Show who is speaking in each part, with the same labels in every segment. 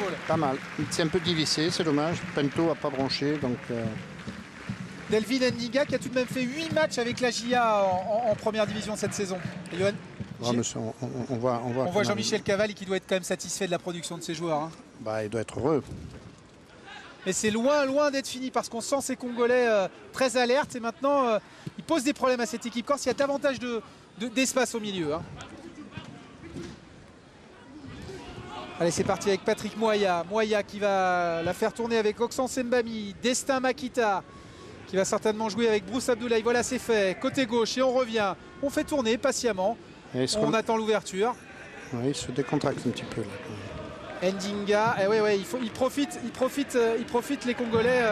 Speaker 1: Paul.
Speaker 2: Pas mal. C'est un peu divisé, c'est dommage. Pinto n'a pas branché, donc...
Speaker 1: Delvin Ndiga qui a tout de même fait 8 matchs avec la JA en première division cette saison. Et Johan,
Speaker 2: on voit
Speaker 1: Jean-Michel Cavalli qui doit être quand même satisfait de la production de ses joueurs. Hein.
Speaker 2: Bah, il doit être heureux.
Speaker 1: Mais c'est loin d'être fini parce qu'on sent ces Congolais très alertes et maintenant ils posent des problèmes à cette équipe corse. Il y a davantage d'espace au milieu. Hein. Allez, c'est parti avec Patrick Moya. Moya qui va la faire tourner avec Oxens Mbami. Destin Makita qui va certainement jouer avec Bruce Abdoulaye. Voilà, c'est fait. Côté gauche et on revient. On fait tourner patiemment. On attend l'ouverture.
Speaker 2: Oui, il se décontracte un petit peu là.
Speaker 1: Ndinga, il profite les Congolais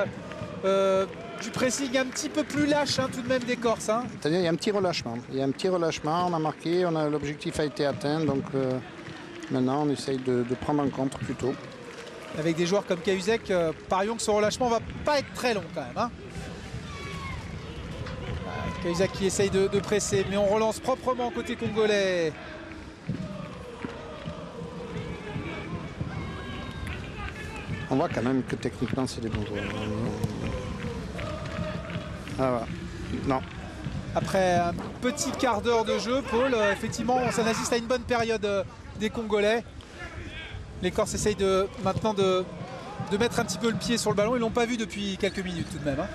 Speaker 1: du pressing un petit peu plus lâche hein, tout de même des Corses. Hein.
Speaker 2: C'est-à-dire il y a un petit relâchement. On a marqué, l'objectif a été atteint, donc maintenant on essaye de prendre en compte plutôt.
Speaker 1: Avec des joueurs comme Cahuzac, parions que ce relâchement va pas être très long quand même. Hein. Cahuzac qui essaye de presser, mais on relance proprement côté congolais.
Speaker 2: On voit quand même que techniquement c'est des bons joueurs. Ah voilà. Non.
Speaker 1: Après un petit quart d'heure de jeu, Paul, effectivement, on s'en assiste à une bonne période des Congolais. Les Corses essayent maintenant de mettre un petit peu le pied sur le ballon. Ils ne l'ont pas vu depuis quelques minutes tout de même. Hein.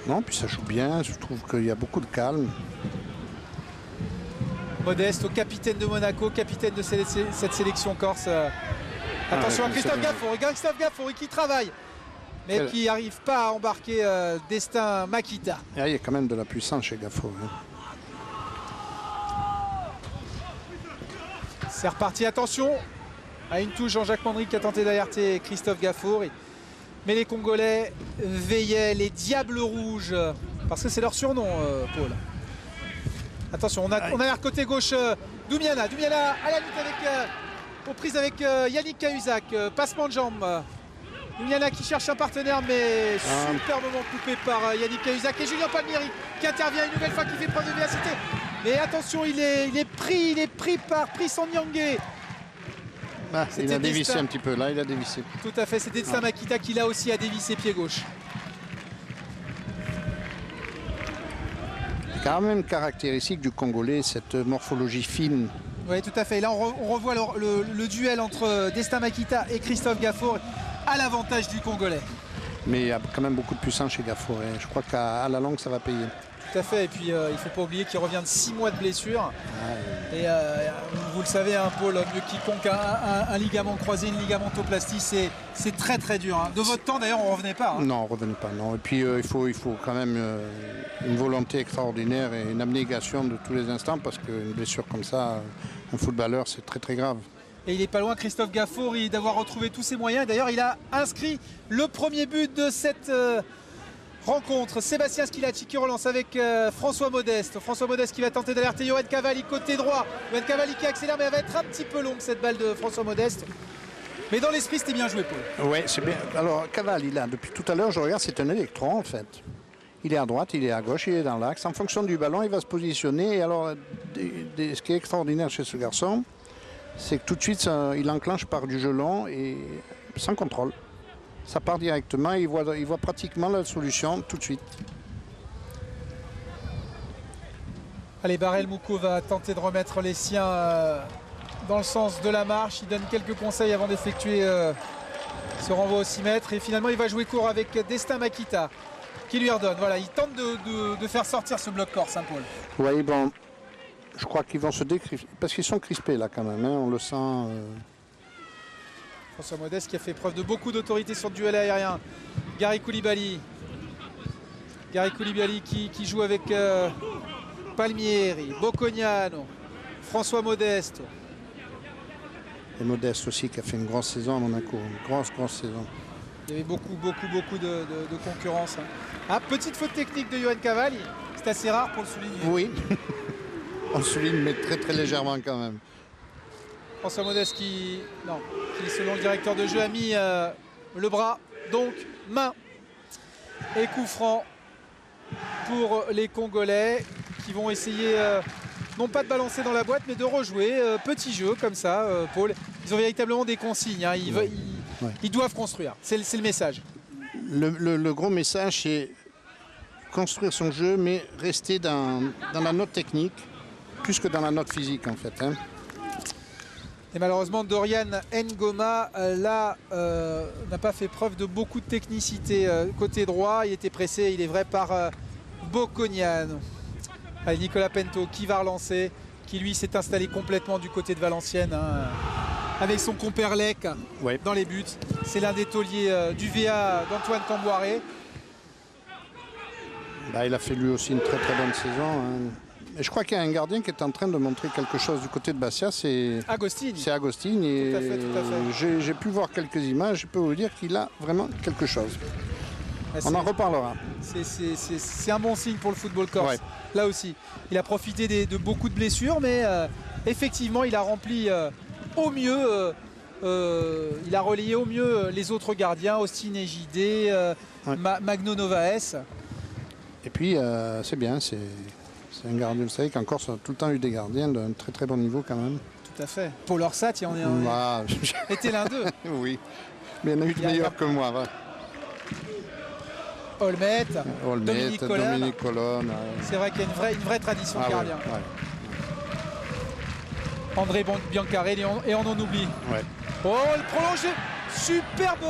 Speaker 2: Non, puis ça joue bien. Je trouve qu'il y a beaucoup de calme.
Speaker 1: Modeste, au capitaine de Monaco, capitaine de cette sélection corse. Attention à Christophe Gaffori. Christophe Gaffori qui travaille, mais qui n'arrive pas à embarquer Destin Makita.
Speaker 2: Il y a quand même de la puissance chez Gaffori.
Speaker 1: C'est reparti, attention à une touche, Jean-Jacques Mandry qui a tenté d'alerter Christophe Gaffori. Mais les Congolais veillaient, les Diables Rouges, parce que c'est leur surnom, Paul. Attention, on a l'air côté gauche Doumiana à la lutte avec, aux prises avec Yannick Cahuzac, passement de jambe. Doumiana qui cherche un partenaire, mais superbement coupé par Yannick Cahuzac. Et Julien Palmieri qui intervient une nouvelle fois, qui fait preuve de vivacité. Mais attention, il est pris par Prisson Nyangé.
Speaker 2: Il a dévissé un petit peu, là il a dévissé.
Speaker 1: Tout à fait, c'était Destin Makita qui là aussi a dévissé pied gauche.
Speaker 2: Quand même caractéristique du Congolais, cette morphologie fine.
Speaker 1: Oui, tout à fait. Et là, on revoit le duel entre Destin Makita et Christophe Gaffori à l'avantage du Congolais.
Speaker 2: Mais il y a quand même beaucoup de puissance chez Gaffori. Je crois qu'à la longue, ça va payer.
Speaker 1: Tout à fait. Et puis, il ne faut pas oublier qu'il revient de 6 mois de blessure. Et vous le savez, Paul, mieux quiconque, un ligament croisé, une ligamentoplastie, c'est très très dur. Hein. De votre temps, d'ailleurs, on ne revenait pas. Hein.
Speaker 2: Non, on ne revenait pas. Non. Et puis, il faut quand même une volonté extraordinaire et une abnégation de tous les instants, parce qu'une blessure comme ça, un footballeur, c'est très très grave.
Speaker 1: Et il n'est pas loin, Christophe Gaffori, d'avoir retrouvé tous ses moyens. D'ailleurs, il a inscrit le premier but de cette rencontre. Sébastien Schilacci qui relance avec François Modeste. François Modeste qui va tenter d'alerter Johan Cavalli côté droit. Johan Cavalli qui accélère, mais elle va être un petit peu longue cette balle de François Modeste. Mais dans l'esprit, c'était bien joué, Paul.
Speaker 2: Oui, c'est bien. Alors, Cavalli, là, depuis tout à l'heure, je regarde, c'est un électron en fait. Il est à droite, il est à gauche, il est dans l'axe. En fonction du ballon, il va se positionner. Et alors, ce qui est extraordinaire chez ce garçon, c'est que tout de suite, il enclenche par du jeu long et sans contrôle. Ça part directement et il voit pratiquement la solution tout de suite.
Speaker 1: Allez, Barel Mouko va tenter de remettre les siens dans le sens de la marche. Il donne quelques conseils avant d'effectuer ce renvoi au 6 mètres. Et finalement, il va jouer court avec Destin Makita qui lui redonne. Voilà, il tente de faire sortir ce bloc corse, Paul.
Speaker 2: Oui, bon, je crois qu'ils vont se décrisper, parce qu'ils sont crispés là quand même, hein, on le sent.
Speaker 1: François Modeste qui a fait preuve de beaucoup d'autorité sur le duel aérien. Gary Koulibaly. Gary Koulibaly qui joue avec Palmieri, Bocognano, François Modeste.
Speaker 2: Et Modeste aussi qui a fait une grosse saison à Monaco, une grosse saison.
Speaker 1: Il y avait beaucoup de concurrence. Ah, petite faute technique de Johan Cavalli. C'est assez rare pour le souligner.
Speaker 2: Oui, on le souligne, mais très très légèrement quand même.
Speaker 1: François Modeste qui, selon le directeur de jeu, a mis le bras, donc main. Et coup franc pour les Congolais qui vont essayer, non pas de balancer dans la boîte, mais de rejouer. Petit jeu comme ça, Paul. ils ont véritablement des consignes. Hein.
Speaker 2: Ouais.
Speaker 1: Ils doivent construire. C'est le message.
Speaker 2: Le gros message, c'est construire son jeu, mais rester dans la note technique, plus que dans la note physique, en fait. Hein.
Speaker 1: Et malheureusement, Dorian Ngoma, là, n'a pas fait preuve de beaucoup de technicité. Côté droit, il était pressé, il est vrai, par Boconian. Allez, Nicolas Pento qui va relancer, qui lui s'est installé complètement du côté de Valenciennes, hein, avec son compère Lec dans les buts. C'est l'un des tauliers du VA d'Antoine Camboiré.
Speaker 2: Bah, il a fait lui aussi une très très bonne saison. Hein. Et je crois qu'il y a un gardien qui est en train de montrer quelque chose du côté de Bastia, c'est
Speaker 1: Agostini.
Speaker 2: C'est Agostini. Et
Speaker 1: tout à fait.
Speaker 2: J'ai pu voir quelques images, je peux vous dire qu'il a vraiment quelque chose.
Speaker 1: Ah,
Speaker 2: on en reparlera.
Speaker 1: C'est un bon signe pour le football corse.
Speaker 2: Ouais.
Speaker 1: Là aussi, il a profité de beaucoup de blessures, mais effectivement, il a rempli au mieux, il a relayé au mieux les autres gardiens, Austin Ejide, Magno Novaes.
Speaker 2: Et puis, c'est bien, c'est un gardien. Vous savez qu'en Corse, on a tout le temps eu des gardiens d'un très très bon niveau quand même.
Speaker 1: Tout à fait. Paul Orsat, il en est un. Était l'un d'eux.
Speaker 2: Oui, mais il y en a eu de meilleurs que moi. Ouais.
Speaker 1: Olmet, Dominique
Speaker 2: Colonne.
Speaker 1: C'est vrai qu'il y a une vraie tradition de gardien.
Speaker 2: Ouais.
Speaker 1: André Biancarelli et on en oublie.
Speaker 2: Ouais.
Speaker 1: Oh, le prolongé. Superbe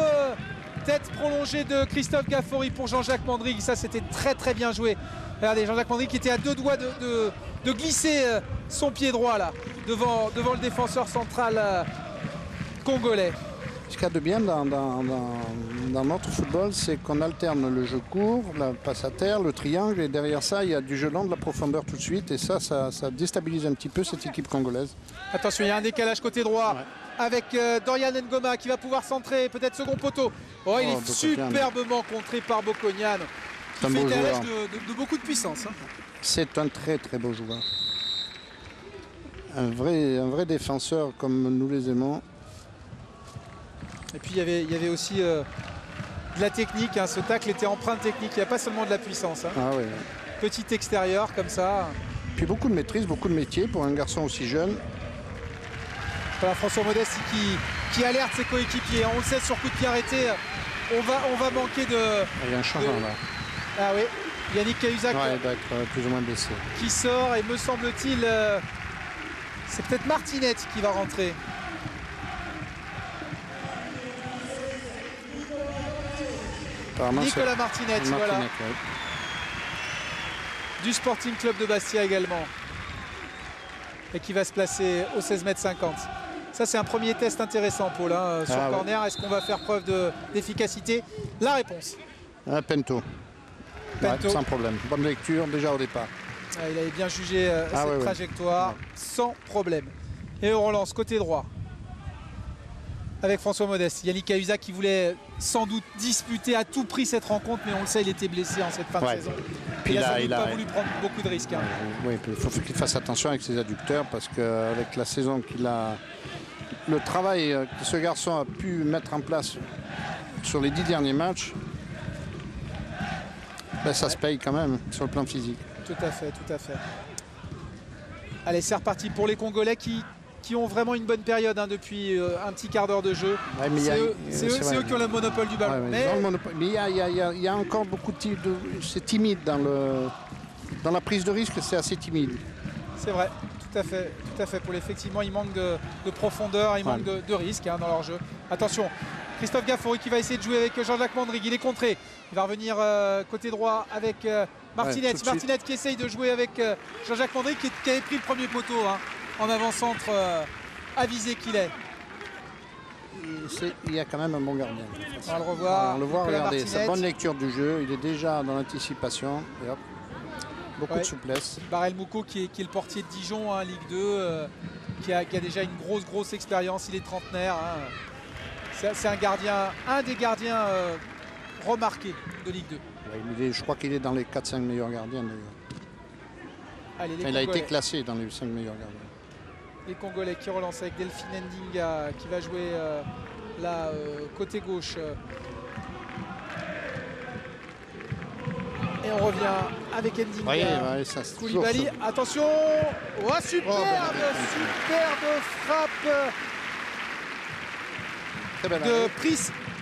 Speaker 1: tête prolongée de Christophe Gaffori pour Jean-Jacques Mandrig. Ça, c'était très très bien joué. Regardez, Jean-Jacques Mandrig qui était à 2 doigts de glisser son pied droit là, devant le défenseur central congolais.
Speaker 2: Ce qu'il y a de bien dans notre football, c'est qu'on alterne le jeu court, la passe à terre, le triangle, et derrière ça, il y a du jeu long, de la profondeur tout de suite, et ça déstabilise un petit peu cette équipe congolaise.
Speaker 1: Attention, il y a un décalage côté droit avec Dorian Ngoma qui va pouvoir centrer, peut-être second poteau. Oh, il est superbement contré par Boconian, qui fait étalage de beaucoup de puissance. Hein.
Speaker 2: C'est un très très beau joueur. Un vrai défenseur comme nous les aimons.
Speaker 1: Et puis il y avait aussi de la technique, hein. Ce tacle était empreint de technique, il n'y a pas seulement de la puissance. Hein.
Speaker 2: Ah, oui.
Speaker 1: Petit extérieur comme ça.
Speaker 2: Puis beaucoup de maîtrise, beaucoup de métier pour un garçon aussi jeune.
Speaker 1: Voilà, François Modeste qui alerte ses coéquipiers. On le sait, sur coup de pied arrêté, on va manquer de...
Speaker 2: Il y a un changement là.
Speaker 1: Ah oui, Yannick Cahuzac
Speaker 2: il doit être plus ou moins blessé.
Speaker 1: Qui sort, et me semble-t-il, c'est peut-être Martinette qui va rentrer. Nicolas Martinette, voilà. Ouais. Du Sporting Club de Bastia également. Et qui va se placer au 16,50 m. Ça, c'est un premier test intéressant, Paul, hein, sur corner. Est-ce qu'on va faire preuve d'efficacité? La réponse.
Speaker 2: Pento. Ouais, sans problème. Bonne lecture déjà au départ.
Speaker 1: Il avait bien jugé cette trajectoire sans problème. Et on relance côté droit avec François Modeste. Yannick Cahuzac qui voulait sans doute disputer à tout prix cette rencontre, mais on le sait, il était blessé en cette fin de saison. Il n'a pas voulu prendre beaucoup de risques. Hein.
Speaker 2: Oui, il faut qu'il fasse attention avec ses adducteurs, parce qu'avec la saison qu'il a, le travail que ce garçon a pu mettre en place sur les 10 derniers matchs, ben, ça se paye quand même sur le plan physique.
Speaker 1: Tout à fait, tout à fait. Allez, c'est reparti pour les Congolais qui ont vraiment une bonne période, hein, depuis un petit quart d'heure de jeu. Ouais, c'est eux qui ont le monopole du ballon.
Speaker 2: Mais il y a encore beaucoup c'est timide dans la prise de risque, c'est assez timide.
Speaker 1: C'est vrai, tout à fait. Paul, effectivement, il manque de profondeur, il manque de risque, hein, dans leur jeu. Attention, Christophe Gaffori qui va essayer de jouer avec Jean-Jacques Mandrig. Il est contré. Il va revenir côté droit avec Martinette. Martinette qui essaye de jouer avec Jean-Jacques Mandrig qui avait pris le premier poteau, hein, en avant-centre avisé qu'il est.
Speaker 2: Il y a quand même un bon gardien.
Speaker 1: On va le revoir.
Speaker 2: On le voit, regardez, sa bonne lecture du jeu. Il est déjà dans l'anticipation. Beaucoup de souplesse.
Speaker 1: Barel Mouko qui est le portier de Dijon, hein, Ligue 2, qui a déjà une grosse expérience. Il est trentenaire. Hein. C'est un des gardiens remarqués de Ligue 2.
Speaker 2: Ouais, je crois qu'il est dans les 4-5 meilleurs gardiens d'ailleurs. Il a été classé dans les 5 meilleurs gardiens.
Speaker 1: Les Congolais qui relancent avec Delphine Ndinga qui va jouer là côté gauche. Et on revient avec Ndinga. Koulibaly, attention. Oh, superbe frappe
Speaker 2: très belle
Speaker 1: de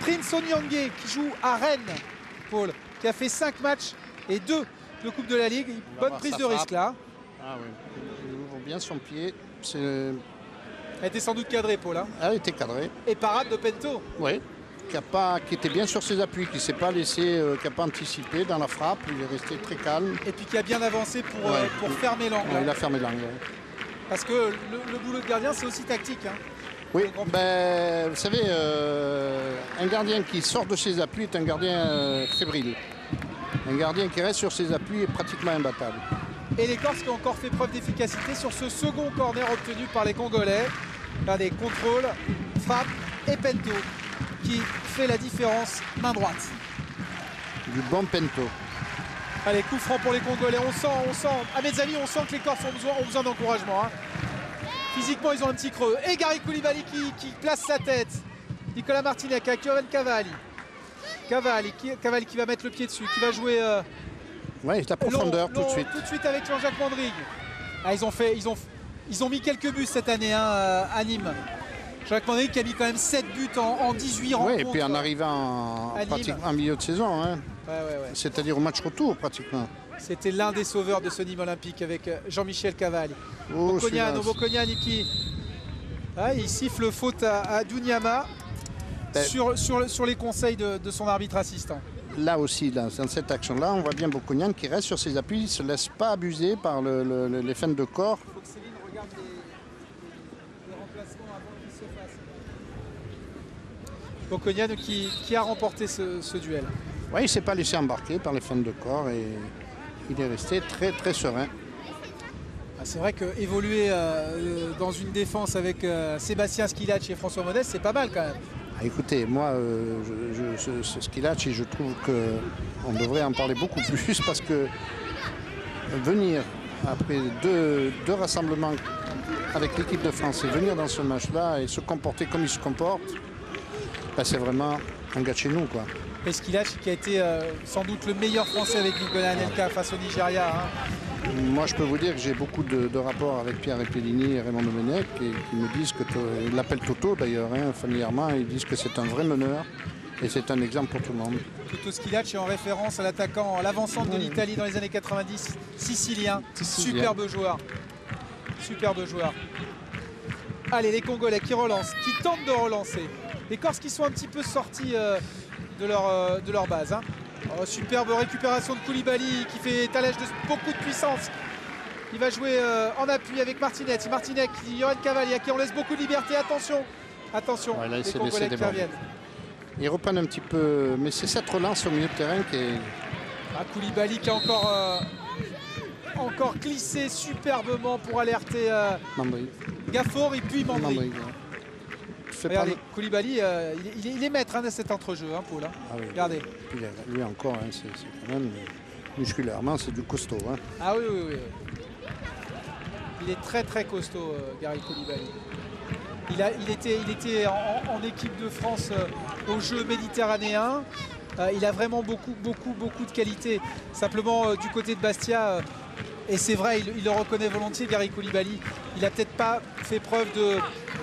Speaker 1: Prince Onyangé qui joue à Rennes, Paul, qui a fait 5 matchs et 2 de Coupe de la Ligue. Bonne prise de risque là.
Speaker 2: Ah oui, il ouvre bien son pied.
Speaker 1: Elle était sans doute cadrée, Paul. Hein.
Speaker 2: Elle était cadrée.
Speaker 1: Et parade de Pento.
Speaker 2: Oui, qui était bien sur ses appuis, qui ne s'est pas laissé, qui n'a pas anticipé dans la frappe. Il est resté très calme.
Speaker 1: Et puis qui a bien avancé pour fermer l'angle.
Speaker 2: Ouais, il a fermé l'angle.
Speaker 1: Parce que le boulot de gardien, c'est aussi tactique. Hein.
Speaker 2: Oui, ben, vous savez, un gardien qui sort de ses appuis est un gardien fébrile. Un gardien qui reste sur ses appuis est pratiquement imbattable.
Speaker 1: Et les Corses qui ont encore fait preuve d'efficacité sur ce second corner obtenu par les Congolais. Par des contrôles, frappe et Pento qui fait la différence main droite.
Speaker 2: Du bon Pento.
Speaker 1: Allez, coup franc pour les Congolais. On sent, à mes amis, on sent que les Corses ont besoin d'encouragement. Hein. Physiquement, ils ont un petit creux. Et Gary Koulibaly qui place sa tête. Nicolas Martinec avec Yoann Cavalli. Cavalli qui va mettre le pied dessus, qui va jouer
Speaker 2: Oui, la profondeur tout de suite.
Speaker 1: Tout de suite avec Jean-Jacques Mandrig. Ah, ils ont mis quelques buts cette année hein, à Nîmes. Jean-Jacques Mandrig qui a mis quand même 7 buts en 18 rencontres.
Speaker 2: Oui, et puis en arrivant pratiquement en milieu de saison. Hein.
Speaker 1: Ouais.
Speaker 2: C'est-à-dire au match retour pratiquement.
Speaker 1: C'était l'un des sauveurs de ce Nîmes olympique avec Jean-Michel Cavalli.
Speaker 2: Oh,
Speaker 1: Bokognani qui il siffle faute à Dunyama sur les conseils de son arbitre assistant.
Speaker 2: Là aussi, dans cette action-là, on voit bien Bokognani qui reste sur ses appuis, il ne se laisse pas abuser par les feintes de corps.
Speaker 1: Il faut que Céline regarde les remplacements avant qu'ils se fassent. Bokognani qui a remporté ce duel.
Speaker 2: Oui, il ne s'est pas laissé embarquer par les feintes de corps et il est resté très très serein.
Speaker 1: C'est vrai qu'évoluer dans une défense avec Sébastien Squillac et François Modeste, c'est pas mal quand même.
Speaker 2: Écoutez, moi, ce Squillac, je trouve qu'on devrait en parler beaucoup plus parce que venir après deux rassemblements avec l'équipe de France et venir dans ce match-là et se comporter comme il se comporte, ben c'est vraiment un gars de chez nous, quoi.
Speaker 1: Et Squillac qui a été sans doute le meilleur Français avec Nicolas Anelka face au Nigeria. Hein.
Speaker 2: Moi, je peux vous dire que j'ai beaucoup de rapports avec Pierre Epellini et Raymond Domenech qui me disent ils l'appellent Toto d'ailleurs, hein, familièrement, ils disent que c'est un vrai meneur et c'est un exemple pour tout le monde.
Speaker 1: Toto Squillac est en référence à l'attaquant, à l'avant-centre de l'Italie dans les années 90, sicilien. Superbe joueur. Superbe joueur. Allez, les Congolais qui relancent, qui tentent de relancer. Les Corses qui sont un petit peu sortis de leur base. Hein. Oh, superbe récupération de Koulibaly qui fait étalage de beaucoup de puissance. Il va jouer en appui avec Martinez. Martinez, Yoann Cavalli à qui on laisse beaucoup de liberté. Attention,
Speaker 2: ouais, là,
Speaker 1: les Congolais qui reviennent.
Speaker 2: Ils reprennent un petit peu, mais c'est cette relance au milieu de terrain qui est...
Speaker 1: Koulibaly qui a encore glissé superbement pour alerter Gafour et puis Mandry. Regardez, Koulibaly, il est maître de cet entrejeu, hein, Paul. Hein.
Speaker 2: Ah oui,
Speaker 1: regardez.
Speaker 2: Puis, lui encore, hein, c'est quand même musculairement, c'est du costaud. Hein.
Speaker 1: Ah oui. Il est très très costaud, Gary Koulibaly. Il était en équipe de France aux Jeux méditerranéens. Il a vraiment beaucoup de qualité. Simplement, du côté de Bastia, et c'est vrai, il le reconnaît volontiers, Gary Koulibaly. Il n'a peut-être pas fait preuve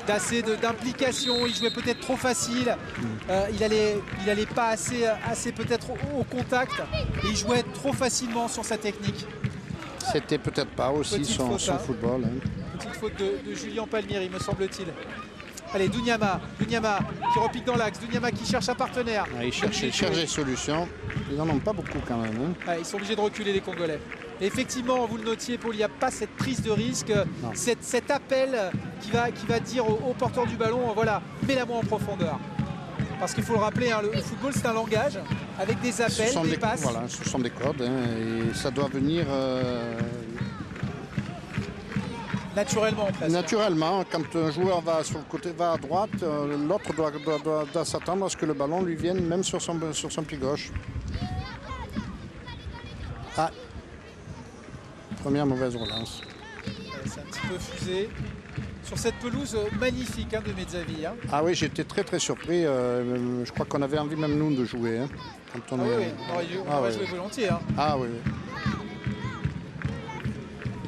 Speaker 1: d'assez d'implication. Il jouait peut-être trop facile. Il allait pas assez peut-être au contact. Et il jouait trop facilement sur sa technique.
Speaker 2: C'était peut-être pas aussi son football. Hein.
Speaker 1: Petite faute de Julien Palmieri, me semble-t-il. Allez, Dunyama qui repique dans l'axe. Dunyama qui cherche un partenaire.
Speaker 2: Il cherche des solutions. Ils n'en ont pas beaucoup quand même. Hein.
Speaker 1: Ils sont obligés de reculer, les Congolais. Et effectivement, vous le notiez, Paul, il n'y a pas cette prise de risque, cet appel qui va dire au porteur du ballon, voilà, mets-la-moi en profondeur. Parce qu'il faut le rappeler, hein, le football, c'est un langage avec des appels, des passes.
Speaker 2: Voilà, ce sont des codes hein, et ça doit venir...
Speaker 1: naturellement, presque.
Speaker 2: Naturellement, quand un joueur va sur le côté, va à droite, l'autre doit s'attendre à ce que le ballon lui vienne même sur son pied gauche. Ah, première mauvaise relance.
Speaker 1: C'est un petit peu fusé. Sur cette pelouse magnifique hein, de Mezzavi. Hein.
Speaker 2: Ah oui, j'étais très très surpris. Je crois qu'on avait envie même nous de jouer. Hein, quand on
Speaker 1: on aurait joué volontiers. Hein.
Speaker 2: Ah oui.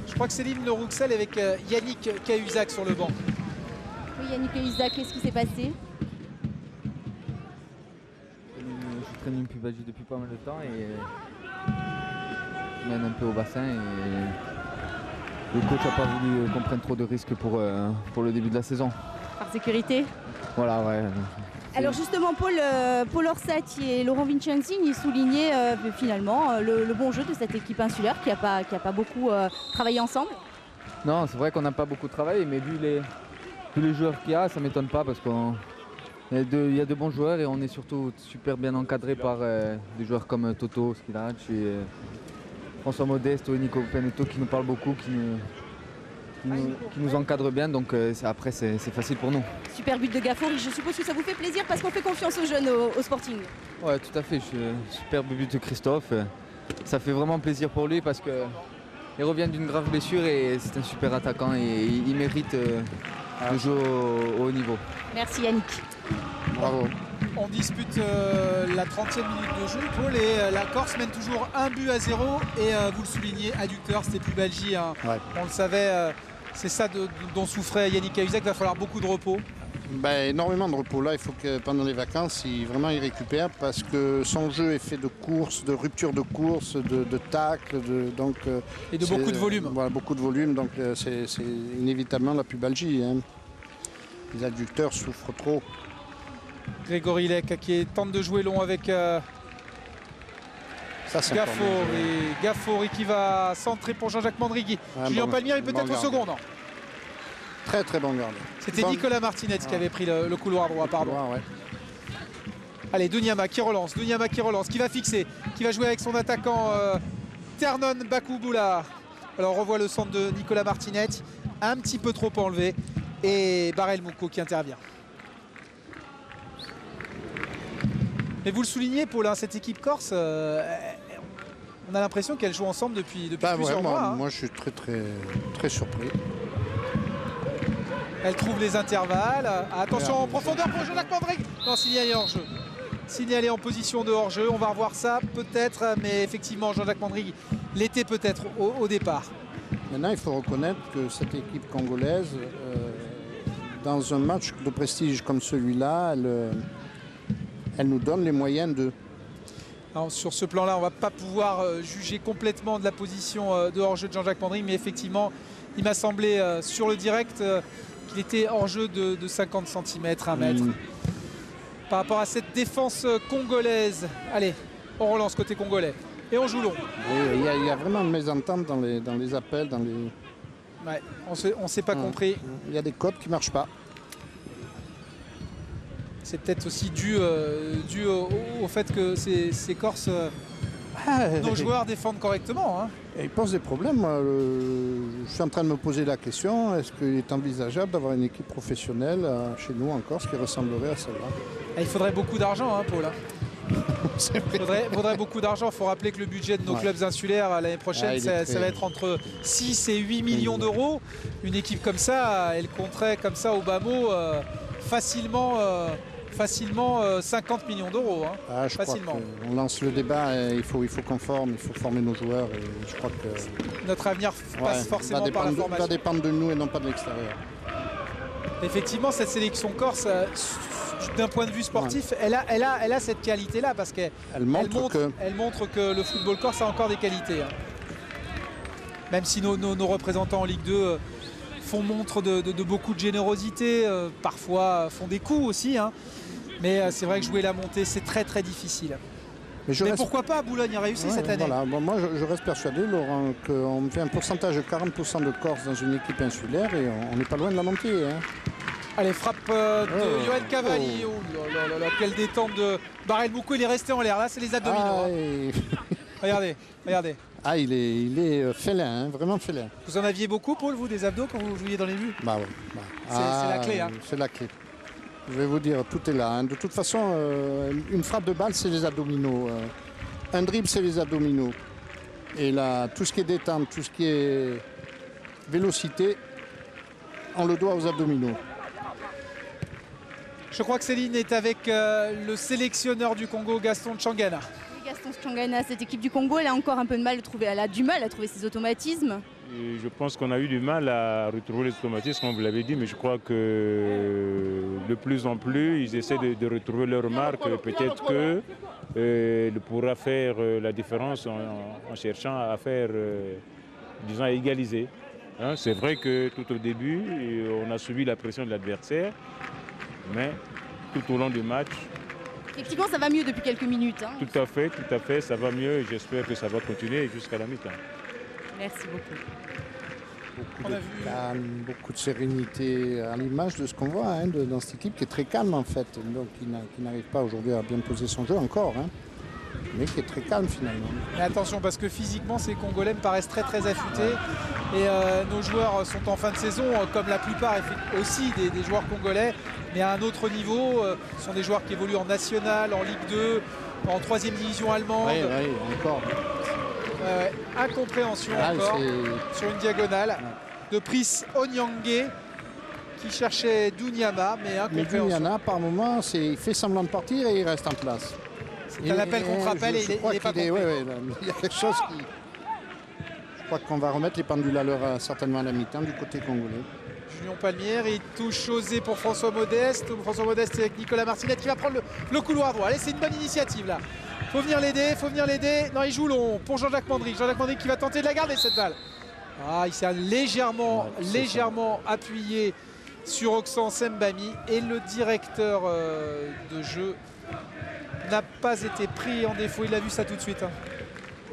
Speaker 1: Je crois que Céline Le Rouxel avec Yannick Cahuzac sur le banc.
Speaker 3: Oui, Yannick Cahuzac, qu'est-ce qui s'est passé? j'entraîne une pubalgie depuis pas mal de temps et je mène un peu au bassin et le coach n'a pas voulu qu'on prenne trop de risques pour le début de la saison.
Speaker 4: Par sécurité?
Speaker 3: Voilà, ouais.
Speaker 4: Alors justement, Paul Orsatti et Laurent Vincenzi, ils soulignaient finalement le bon jeu de cette équipe insulaire qui a pas beaucoup travaillé ensemble.
Speaker 3: Non, c'est vrai qu'on n'a pas beaucoup travaillé, mais vu les joueurs qu'il y a, ça ne m'étonne pas parce qu'il y a de bons joueurs et on est surtout super bien encadré par des joueurs comme Toto Skilac et François Modeste et Nico Penetto qui nous parlent beaucoup, qui nous encadrent bien, donc après c'est facile pour nous.
Speaker 4: Super but de Gafour, je suppose que ça vous fait plaisir parce qu'on fait confiance aux jeunes au Sporting.
Speaker 3: Ouais, tout à fait, super but de Christophe, ça fait vraiment plaisir pour lui parce que il revient d'une grave blessure et c'est un super attaquant et il mérite de jouer au haut niveau.
Speaker 4: Merci Yannick.
Speaker 2: Bravo.
Speaker 1: On dispute la 30e minute de jeu, Paul, et la Corse mène toujours 1-0 et vous le soulignez, adducteur, c'était plus Belgique, hein.
Speaker 2: Ouais.
Speaker 1: On le savait, c'est ça dont souffrait Yannick Cahuzac, il va falloir beaucoup de repos.
Speaker 2: Ben, énormément de repos. Là, il faut que pendant les vacances, il récupère parce que son jeu est fait de courses, de ruptures de courses, de tacles,
Speaker 1: Et de beaucoup de volume.
Speaker 2: Voilà, beaucoup de volume, donc c'est inévitablement la pubalgie. Hein. Les adducteurs souffrent trop.
Speaker 1: Grégory Lec qui tente de jouer long avec Gafour qui va centrer pour Jean-Jacques Mandrigui. Julien Palmieri peut-être au second, non?
Speaker 2: Très très bon gardien.
Speaker 1: C'était Nicolas Martinez qui avait pris le couloir droit, pardon.
Speaker 2: Ouais.
Speaker 1: Allez, Dunyama qui relance, qui va fixer, qui va jouer avec son attaquant Ternon Bakouboula. Alors on revoit le centre de Nicolas Martinez, un petit peu trop enlevé, et Barel Mouko qui intervient. Mais vous le soulignez, Paul, hein, cette équipe corse, on a l'impression qu'elle joue ensemble depuis plusieurs mois.
Speaker 2: Moi, je suis très très très surpris.
Speaker 1: Elle trouve les intervalles. Attention en profondeur pour Jean-Jacques Mandrigui. Non, signalé hors-jeu. Signalé en position de hors-jeu. On va revoir ça peut-être, mais effectivement, Jean-Jacques Mandrigui l'était peut-être au départ.
Speaker 2: Maintenant, il faut reconnaître que cette équipe congolaise, dans un match de prestige comme celui-là, elle nous donne les moyens de...
Speaker 1: Alors, sur ce plan-là, on ne va pas pouvoir juger complètement de la position de hors-jeu de Jean-Jacques Mandrigui, mais effectivement, il m'a semblé sur le direct qu'il était hors-jeu de 50 cm, 1 mètre. Par rapport à cette défense congolaise. Allez, on relance côté congolais et on joue long.
Speaker 2: Il y a vraiment une mésentente dans les appels.
Speaker 1: Ouais, on ne s'est pas compris.
Speaker 2: Il y a des codes qui ne marchent pas.
Speaker 1: C'est peut-être aussi dû au fait que ces Corses, nos joueurs défendent correctement. Hein.
Speaker 2: Et il pose des problèmes. Moi, je suis en train de me poser la question, est-ce qu'il est envisageable d'avoir une équipe professionnelle chez nous en Corse qui ressemblerait à celle-là?
Speaker 1: Il faudrait beaucoup d'argent, hein, Paul. Il faudrait beaucoup d'argent. Il faut rappeler que le budget de nos clubs insulaires l'année prochaine, ça va être entre 6 et 8 millions d'euros. Une équipe comme ça, elle compterait comme ça au bas mot facilement 50 millions d'euros. Hein. Facilement.
Speaker 2: On lance le débat, il faut qu'on forme, il faut former nos joueurs. Et je crois que
Speaker 1: notre avenir passe forcément par la formation.
Speaker 2: Va dépendre de nous et non pas de l'extérieur.
Speaker 1: Effectivement, cette sélection corse, d'un point de vue sportif, elle a cette qualité-là parce qu'elle montre que le football corse a encore des qualités. Hein. Même si nos représentants en Ligue 2 font montre de beaucoup de générosité, parfois font des coups aussi. Hein. Mais c'est vrai que jouer la montée, c'est très très difficile. Mais pourquoi pas Boulogne a réussi cette année.
Speaker 2: Voilà. Bon, moi, je reste persuadé, Laurent, qu'on fait un pourcentage de 40% de Corse dans une équipe insulaire et on n'est pas loin de la montée. Hein.
Speaker 1: Allez, frappe de Joël Cavalli. Quelle détente de Barel Mouko, il est resté en l'air. Là, c'est les abdominaux. Regardez.
Speaker 2: Il est félin, hein, vraiment félin.
Speaker 1: Vous en aviez beaucoup, Paul, vous, des abdos quand vous jouiez dans les buts?
Speaker 2: Bah oui.
Speaker 1: C'est la clé. Hein.
Speaker 2: C'est la clé. Je vais vous dire, tout est là. Hein. De toute façon, une frappe de balle, c'est les abdominaux. Un dribble, c'est les abdominaux. Et là, tout ce qui est détente, tout ce qui est vélocité, on le doit aux abdominaux.
Speaker 1: Je crois que Céline est avec le sélectionneur du Congo, Gaston Tchangana.
Speaker 4: Gaston Tchangana, cette équipe du Congo, elle a encore un peu de mal à trouver. Elle a du mal à trouver ses automatismes.
Speaker 5: Et je pense qu'on a eu du mal à retrouver les automatismes, comme vous l'avez dit, mais je crois que de plus en plus, ils essaient de retrouver leur marque. Peut-être que pourra faire la différence en cherchant à faire, disons, à égaliser. Hein, c'est vrai que tout au début, on a subi la pression de l'adversaire, mais tout au long du match,
Speaker 4: Effectivement, ça va mieux depuis quelques minutes. Hein.
Speaker 5: tout à fait, ça va mieux et j'espère que ça va continuer jusqu'à la mi-temps.
Speaker 4: Merci beaucoup.
Speaker 2: Beaucoup
Speaker 1: On
Speaker 2: de
Speaker 1: a vu-
Speaker 2: calme, beaucoup de sérénité, à l'image de ce qu'on voit hein, dans cette équipe qui est très calme en fait, donc qui n'arrive pas aujourd'hui à bien poser son jeu encore, hein, mais qui est très calme finalement.
Speaker 1: Mais attention parce que physiquement ces Congolais me paraissent très très affûtés et nos joueurs sont en fin de saison comme la plupart aussi des joueurs congolais mais à un autre niveau. Ce sont des joueurs qui évoluent en national, en Ligue 2, en 3e division allemande.
Speaker 2: Oui, encore.
Speaker 1: Incompréhension
Speaker 2: Ah,
Speaker 1: encore
Speaker 2: c'est-
Speaker 1: sur une diagonale de Pris Onyangé qui cherchait Dunyama mais
Speaker 2: Mais
Speaker 1: incompréhension.
Speaker 2: Diana, par moment, il fait semblant de partir et il reste en place.
Speaker 1: C'est un appel contre appel et il n'est pas compris.
Speaker 2: Il y a quelque chose qui... Je crois qu'on va remettre les pendules à l'heure certainement à la mi-temps du côté congolais.
Speaker 1: Julien Palmière, il touche osé pour François Modeste. François Modeste avec Nicolas Martinette qui va prendre le couloir droit. Allez, c'est une bonne initiative là. Faut venir l'aider. Non, il joue long pour Jean-Jacques Mandry. Jean-Jacques Mandry qui va tenter de la garder cette balle. Ah, il s'est légèrement appuyé sur Oxen Sembami et le directeur de jeu n'a pas été pris en défaut. Il a vu ça tout de suite. Hein.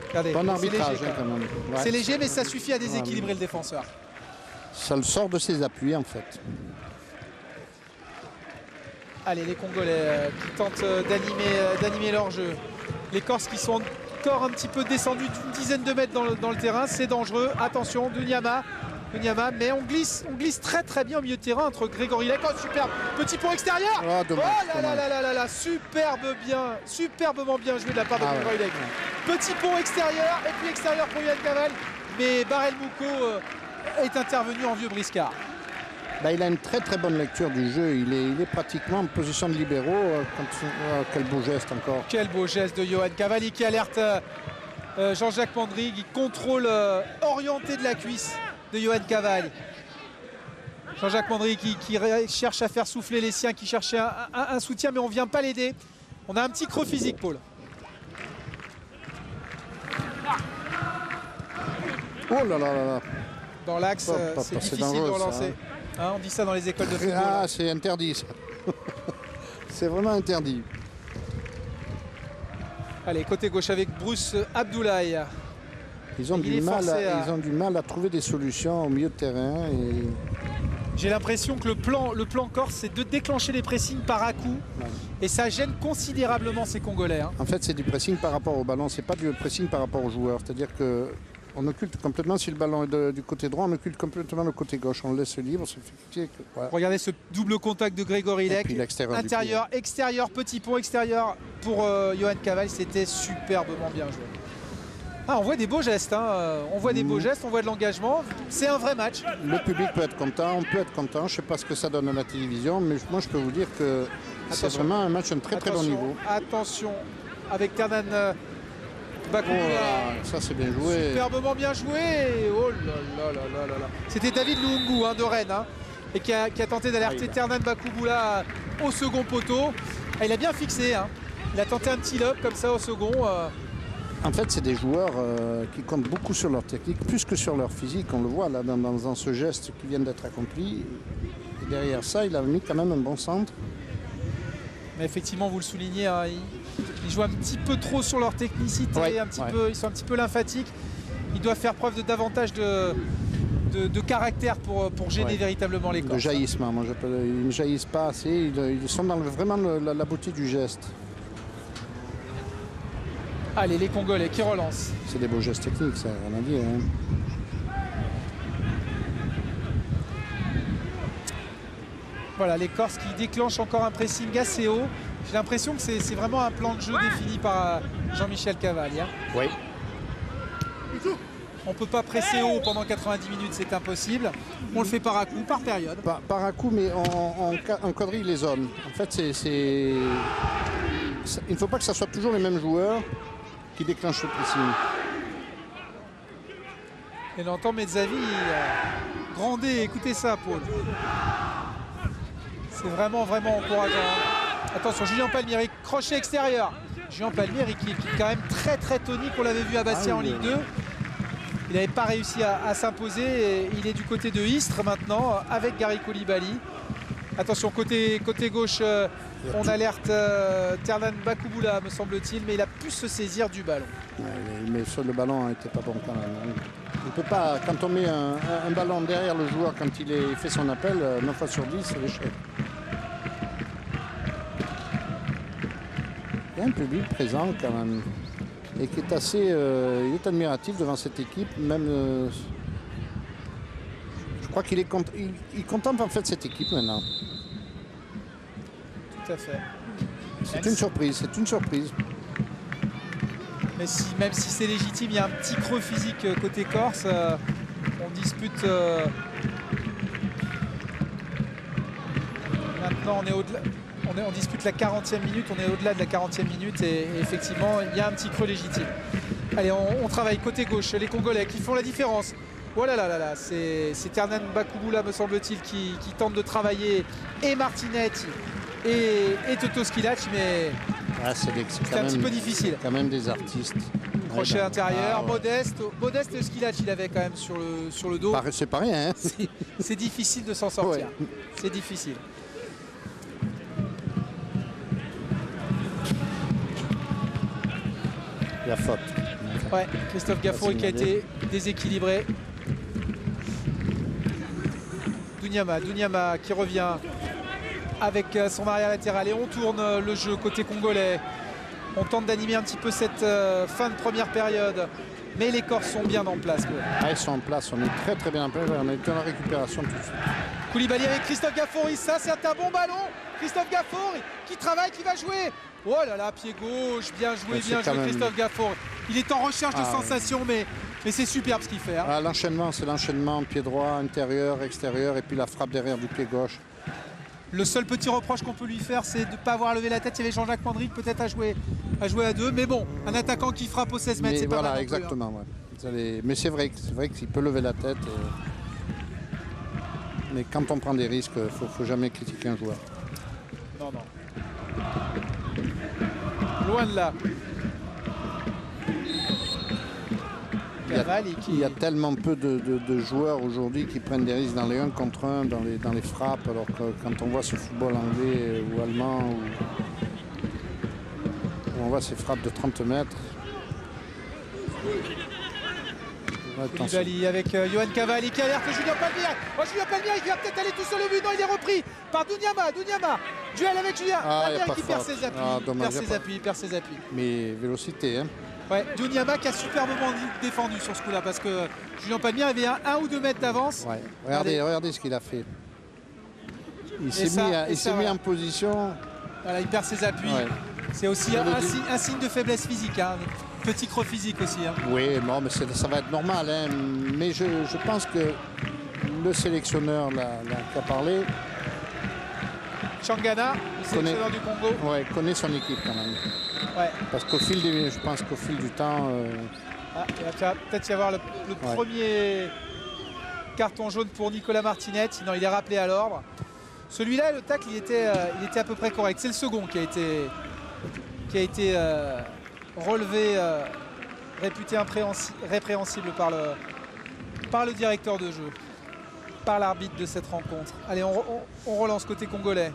Speaker 1: Regardez,
Speaker 2: Bon
Speaker 1: c'est
Speaker 2: arbitrage
Speaker 1: léger,
Speaker 2: quand même. Ouais.
Speaker 1: c'est léger, mais ça suffit à déséquilibrer le défenseur.
Speaker 2: Ça le sort de ses appuis en fait.
Speaker 1: Allez, les Congolais qui tentent d'animer leur jeu. Les Corses qui sont encore un petit peu descendus d'une dizaine de mètres dans le terrain. C'est dangereux. Attention, Dunyama. Mais on glisse très très bien au milieu de terrain entre Grégory Lec. Oh, superbe. Petit pont extérieur.
Speaker 2: Oh, dommage,
Speaker 1: Oh là
Speaker 2: dommage.
Speaker 1: là. Superbement bien joué de la part de
Speaker 2: Ah
Speaker 1: Grégory
Speaker 2: ouais.
Speaker 1: Lec. Petit pont extérieur et puis extérieur pour Yohan Caval. Mais Barel Mouko est intervenu en vieux briscard.
Speaker 2: Bah, il a une très très bonne lecture du jeu. Il est pratiquement en position de libéraux. Quel beau geste encore.
Speaker 1: Quel beau geste de Yohan Cavalli qui alerte Jean-Jacques Mandry, qui contrôle orienté de la cuisse de Yohan Cavalli. Jean-Jacques Mandry qui cherche à faire souffler les siens, qui cherchait un soutien, mais on ne vient pas l'aider. On a un petit creux physique, Paul.
Speaker 2: Oh là là là là.
Speaker 1: Dans l'axe, c'est
Speaker 2: c'est
Speaker 1: difficile
Speaker 2: dangereux,
Speaker 1: de
Speaker 2: ça,
Speaker 1: relancer. Hein, on dit ça dans les écoles de football.
Speaker 2: Ah, c'est interdit ça. C'est vraiment interdit.
Speaker 1: Allez, côté gauche avec Bruce Abdoulaye.
Speaker 2: Ils ont,
Speaker 1: Il est
Speaker 2: du mal
Speaker 1: forcé
Speaker 2: ils ont du mal à trouver des solutions au milieu de terrain. Et...
Speaker 1: J'ai l'impression que le plan corse, c'est de déclencher les pressings par à-coup.
Speaker 2: Ouais.
Speaker 1: Et ça gêne considérablement ces Congolais. Hein.
Speaker 2: En fait, c'est du pressing par rapport au ballon, c'est pas du pressing par rapport aux joueurs. C'est-à-dire que on occulte complètement, si le ballon est du côté droit, on occulte complètement le côté gauche. On le laisse libre.
Speaker 1: Regardez ce double contact de Grégory
Speaker 2: Et
Speaker 1: Lec.
Speaker 2: puis l'extérieur du
Speaker 1: Intérieur, extérieur, petit pont extérieur pour Yohan Caval. C'était superbement bien joué. Ah, on voit des beaux gestes. Hein. On voit des beaux gestes, on voit de l'engagement. C'est un vrai match.
Speaker 2: Le public peut être content, on peut être content. Je ne sais pas ce que ça donne à la télévision, mais moi je peux vous dire que c'est
Speaker 1: Attention.
Speaker 2: vraiment un match d'un très très bon niveau.
Speaker 1: Attention avec Ternan Bakoula.
Speaker 2: Oh, ça c'est bien joué.
Speaker 1: Superbement bien joué. Oh là là. C'était David Lungu de Rennes hein, et qui a tenté d'alerter Ternan Bakouboula au second poteau. Ah, il a bien fixé. Hein. Il a tenté un petit lob comme ça au second.
Speaker 2: En fait, c'est des joueurs qui comptent beaucoup sur leur technique, plus que sur leur physique. On le voit là dans ce geste qui vient d'être accompli. Et derrière ça, il a mis quand même un bon centre.
Speaker 1: Mais effectivement, vous le soulignez, hein, ils jouent un petit peu trop sur leur technicité, ils sont un petit peu lymphatiques. Ils doivent faire preuve de davantage de caractère pour gêner véritablement les Corses.
Speaker 2: De jaillissement, moi j'appelle. Ils ne jaillissent pas assez, ils sont dans vraiment la beauté du geste.
Speaker 1: Allez, les Congolais qui relancent.
Speaker 2: C'est des beaux gestes techniques, ça, on a dit. Hein.
Speaker 1: Voilà, les Corses qui déclenchent encore un pressing assez haut. J'ai l'impression que c'est vraiment un plan de jeu défini par Jean-Michel Cavalli. Hein.
Speaker 2: Oui.
Speaker 1: On ne peut pas presser haut pendant 90 minutes, c'est impossible. On le fait par à-coup, par période.
Speaker 2: Par à coup, mais on quadrille les zones. En fait, il ne faut pas que ce soit toujours les mêmes joueurs qui déclenchent le pressing.
Speaker 1: Et on entend Mezzavi gronder, écoutez ça, Paul. C'est vraiment encourageant. Attention, Julien Palmieri, crochet extérieur. Julien Palmieri qui est quand même très tonique. On l'avait vu à Bastia en Ligue 2. Il n'avait pas réussi à s'imposer. Et il est du côté de Istres maintenant avec Gary Coulibaly. Attention, côté gauche, on alerte Ternan Bakouboula, me semble-t-il, mais il a pu se saisir du ballon.
Speaker 2: Ouais, mais sur le ballon n'était pas bon quand même. On ne peut pas, quand on met un ballon derrière le joueur quand il fait son appel, 9 fois sur 10, c'est l'échec. Il y a un public présent quand même et qui est assez il est admiratif devant cette équipe. Même, je crois qu'il il contemple en fait cette équipe maintenant.
Speaker 1: Tout à fait.
Speaker 2: C'est une surprise, c'est une surprise.
Speaker 1: Mais même si c'est légitime, il y a un petit creux physique côté Corse. On dispute. Maintenant, on est au-delà. On dispute la 40e minute, on est au-delà de la 40e minute et effectivement, il y a un petit creux légitime. Allez, on travaille côté gauche, les Congolais qui font la différence. Voilà, là, c'est Ternan Bakouboula, me semble-t-il, qui tente de travailler et Martinetti et Toto Skilac, mais c'est un petit peu difficile.
Speaker 2: Quand même des artistes.
Speaker 1: Crochet intérieur, modeste Skilac, il avait quand même sur le dos.
Speaker 2: C'est pas rien. Hein.
Speaker 1: C'est difficile de s'en sortir.
Speaker 2: Ouais.
Speaker 1: C'est difficile.
Speaker 2: La faute.
Speaker 1: Ouais, Christophe Gafour qui a été déséquilibré. Dunyama qui revient avec son arrière latéral et on tourne le jeu côté congolais. On tente d'animer un petit peu cette fin de première période, mais les Corses sont bien en place.
Speaker 2: Ils sont en place, on est très bien en place, on est dans la récupération tout de suite.
Speaker 1: Coulibaly avec Christophe Gafour, ça c'est un bon ballon. Christophe Gafour qui travaille, qui va jouer. Oh là là, pied gauche, bien joué Christophe Gafour. Il est en recherche de sensations, mais c'est superbe ce qu'il fait. Hein.
Speaker 2: L'enchaînement, c'est l'enchaînement, pied droit, intérieur, extérieur, et puis la frappe derrière du pied gauche.
Speaker 1: Le seul petit reproche qu'on peut lui faire, c'est de ne pas avoir levé la tête. Il y avait Jean-Jacques Mandric peut-être à jouer à deux. Mais bon, un attaquant qui frappe aux 16 mètres, c'est pas mal.
Speaker 2: Exactement. Ouais. Mais c'est vrai qu'il peut lever la tête. Mais quand on prend des risques, il ne faut jamais critiquer un joueur.
Speaker 1: Non. Loin de là.
Speaker 2: Il y a tellement peu de joueurs aujourd'hui qui prennent des risques dans les 1 contre 1, dans les frappes, alors que quand on voit ce football anglais ou allemand, où on voit ces frappes de 30 mètres.
Speaker 1: Coulibaly avec Johan Cavalli qui alerte Julien Palmieri. Julien Palmieri qui va peut-être aller tout seul au but. Non, il est repris par Dunyama. Duel avec Julien Palmieri qui perd ses appuis. Perd ses appuis.
Speaker 2: Mais vélocité, hein.
Speaker 1: Ouais, Dunyama qui a superbement défendu sur ce coup-là parce que Julien Palmieri avait 1 ou 2 mètres d'avance.
Speaker 2: Ouais. Regardez ce qu'il a fait. Il s'est mis en position.
Speaker 1: Voilà, il perd ses appuis. Ouais. C'est aussi un signe de faiblesse physique. Hein. Petit creux physique aussi. Hein.
Speaker 2: Oui, non, mais ça va être normal. Hein. Mais je pense que le sélectionneur qui a parlé.
Speaker 1: Changana, le sélectionneur du Congo.
Speaker 2: Ouais, connaît son équipe quand même.
Speaker 1: Ouais.
Speaker 2: Parce je pense qu'au fil du temps.
Speaker 1: Il va peut-être y avoir le premier carton jaune pour Nicolas Martinetti. Sinon, il est rappelé à l'ordre. Celui-là, le tacle, il était à peu près correct. C'est le second qui a été relevé, réputé répréhensible par le directeur de jeu, par l'arbitre de cette rencontre. Allez, on relance côté congolais.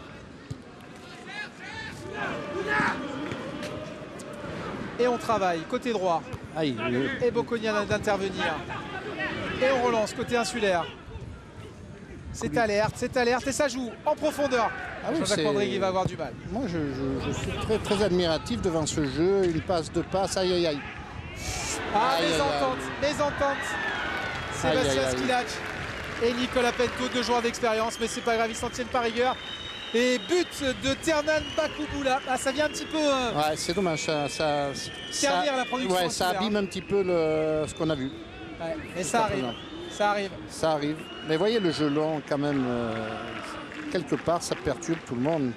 Speaker 1: Et on travaille côté droit. Et Bokonia d'intervenir. Et on relance côté insulaire. C'est alerte et ça joue en profondeur. Jean-Jacques Mandric, il va avoir du mal.
Speaker 2: Moi, je suis très, très admiratif devant ce jeu. Une passe, 2 passes, aïe.
Speaker 1: Les ententes. Sébastien Skilac et Nicolas Pento, 2 joueurs d'expérience, mais c'est pas grave, ils s'en tiennent par rigueur. Et but de Ternan Bakouboula. Ça vient un petit peu.
Speaker 2: Ouais, c'est dommage.
Speaker 1: Servir la production.
Speaker 2: Ouais, ça abîme un petit peu ce qu'on a vu.
Speaker 1: Ouais, mais ça arrive.
Speaker 2: Mais voyez le jeu long quand même. Quelque part, ça perturbe tout le monde.